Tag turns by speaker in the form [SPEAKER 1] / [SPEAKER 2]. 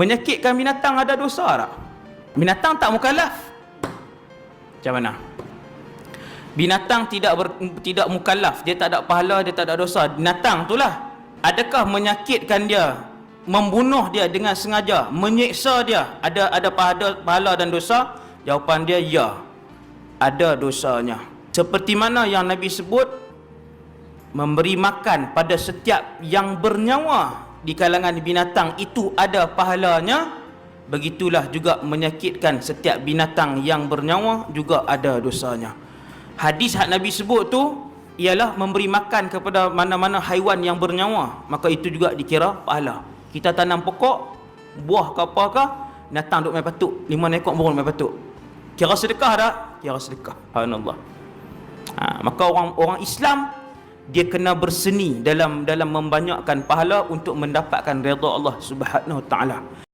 [SPEAKER 1] Menyakitkan binatang ada dosa tak? Binatang tak mukallaf. Macam mana? Binatang tidak mukallaf, dia tak ada pahala, dia tak ada dosa. Binatang itulah. Adakah menyakitkan dia, membunuh dia dengan sengaja, menyiksa dia, ada pahala dan dosa? Jawapan dia ya, ada dosanya. Seperti mana yang Nabi sebut, memberi makan pada setiap yang bernyawa di kalangan binatang itu ada pahalanya, begitulah juga menyakitkan setiap binatang yang bernyawa juga ada dosanya. Hadis hak Nabi sebut tu ialah memberi makan kepada mana-mana haiwan yang bernyawa, maka itu juga dikira pahala. Kita tanam pokok, buah ke apakah, binatang duk main patuk, 5 ekor burung main patuk, kira sedekah tak? Kira sedekah. Subhanallah. Maka orang Islam dia kena berseni dalam membanyakkan pahala untuk mendapatkan redha Allah Subhanahu Wa Taala.